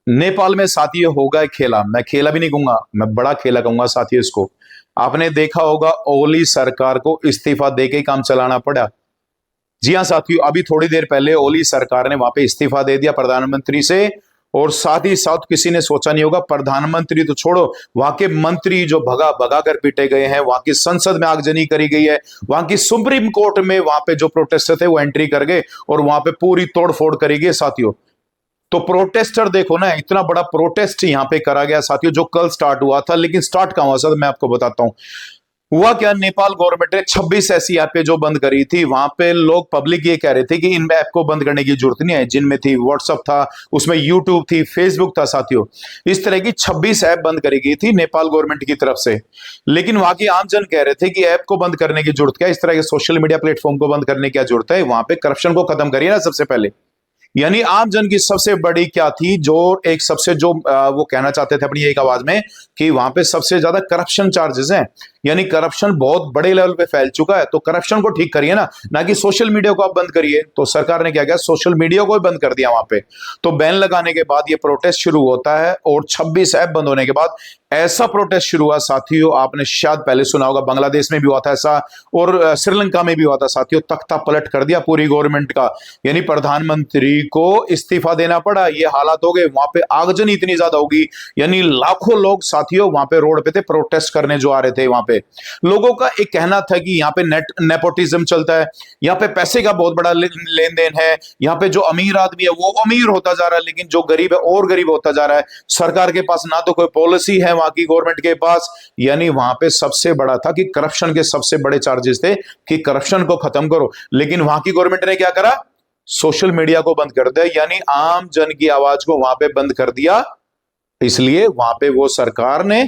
नेपाल में साथियों होगा एक खेला, मैं खेला भी नहीं कहूंगा, मैं बड़ा खेला कहूंगा साथियों इसको। आपने देखा होगा ओली सरकार को इस्तीफा देके ही काम चलाना पड़ा। जी हाँ साथियों, अभी थोड़ी देर पहले ओली सरकार ने वहां पे इस्तीफा दे दिया प्रधानमंत्री से। और साथ ही साथ किसी ने सोचा नहीं होगा, प्रधानमंत्री तो छोड़ो, वहां के मंत्री जो भगा भगा कर पीटे गए हैं, वहां की संसद में आगजनी करी गई है, वहां की सुप्रीम कोर्ट में वहां पे जो प्रोटेस्टर थे वो एंट्री कर गए और वहां पे पूरी तोड़फोड़ करी गई साथियों। तो प्रोटेस्टर देखो ना, इतना बड़ा प्रोटेस्ट यहां पे करा गया साथियों, जो कल स्टार्ट हुआ था। लेकिन स्टार्ट कहां हुआ था मैं आपको बताता हूं। हुआ क्या, नेपाल गवर्नमेंट ने 26 ऐसी ऐपें जो बंद करी थी। वहां पे लोग पब्लिक ये कह रहे थे कि इन ऐप को बंद करने की जरूरत नहीं है, जिनमें थी व्हाट्सअप था, उसमें यूट्यूब थी, फेसबुक था साथियों। इस तरह की 26 ऐप बंद करी गई थी नेपाल गवर्नमेंट की तरफ से। लेकिन वहां की आमजन कह रहे थे कि ऐप को बंद करने की जरूरत क्या है, इस तरह के सोशल मीडिया प्लेटफॉर्म को बंद करने की क्या जरूरत है, वहां पे करप्शन को खत्म करिए ना सबसे पहले। यानी आम जन की सबसे बड़ी क्या थी, जो एक सबसे जो वो कहना चाहते थे अपनी एक आवाज में कि वहां पे सबसे ज्यादा करप्शन चार्जेस हैं। यानी करप्शन बहुत बड़े लेवल पे फैल चुका है, तो करप्शन को ठीक करिए ना कि सोशल मीडिया को आप बंद करिए। तो सरकार ने क्या किया, सोशल मीडिया को ही बंद कर दिया वहां पे। तो बैन लगाने के बाद ये प्रोटेस्ट शुरू होता है और 26 ऐप बंद होने के बाद ऐसा प्रोटेस्ट शुरू हुआ साथियों, आपने शायद पहले सुना होगा, बांग्लादेश में भी हुआ था ऐसा और श्रीलंका में भी हुआ था साथियों। तख्ता पलट कर दिया पूरी गवर्नमेंट का, यानी प्रधानमंत्री को इस्तीफा देना पड़ा। ये हालात हो गए, वहां पे आगजनी इतनी ज्यादा होगी, यानी लाखों लोग साथियों वहां पे रोड पे थे प्रोटेस्ट करने जो आ रहे थे। वहां पे लोगों का एक कहना था कि यहाँ पे नेपोटिज्म चलता है, यहाँ पे पैसे का बहुत बड़ा लेन देन है, यहाँ पे जो अमीर आदमी है वो अमीर होता जा रहा है, लेकिन जो गरीब है और गरीब होता जा रहा है। सरकार के पास ना तो कोई पॉलिसी है वहां की गवर्नमेंट के पास। यानी वहां पे सबसे बड़ा था कि करप्शन के सबसे बड़े चार्जेस थे कि करप्शन को खत्म करो। लेकिन वहां की गवर्नमेंट ने क्या करा, सोशल मीडिया को बंद कर दिया, यानी आम जन की आवाज को वहां पे बंद कर दिया। इसलिए वहां पे वो सरकार ने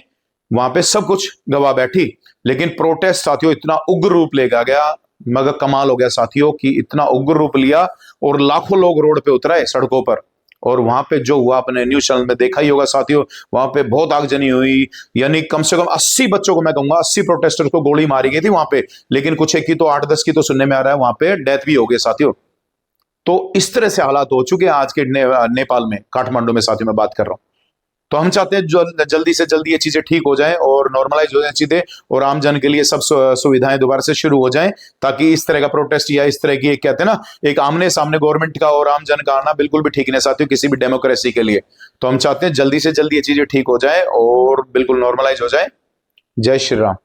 वहां पे सब कुछ गवा बैठी। लेकिन प्रोटेस्ट साथियों इतना उग्र रूप ले गया, मगर कमाल हो गया साथियों कि इतना उग्र रूप लिया और लाखों लोग रोड पे उतरे सड़कों पर। और वहां पे जो हुआ आपने न्यूज चैनल में देखा ही होगा साथियों, वहां पे बहुत आगजनी हुई। यानी कम से कम 80 बच्चों को, मैं कहूंगा 80 प्रोटेस्टर्स को गोली मारी गई थी वहां पे। लेकिन कुछ एक की तो 8-10 की तो सुनने में आ रहा है वहां पे डेथ भी हो गई साथियों। तो इस तरह से हालात हो चुके हैं आज के नेपाल में, काठमांडू में साथियों मैं बात कर रहा हूं। तो हम चाहते हैं जल्दी से जल्दी ये चीजें ठीक हो जाएं और नॉर्मलाइज हो जाए चीजें, और आम जन के लिए सब सुविधाएं दोबारा से शुरू हो जाएं, ताकि इस तरह का प्रोटेस्ट या इस तरह की एक कहते हैं ना, एक आमने सामने गवर्नमेंट का और आम जन का आना बिल्कुल भी ठीक नहीं साथियों किसी भी डेमोक्रेसी के लिए। तो हम चाहते हैं जल्दी से जल्दी ये चीजें ठीक हो जाए और बिल्कुल नॉर्मलाइज हो जाए। जय श्री राम।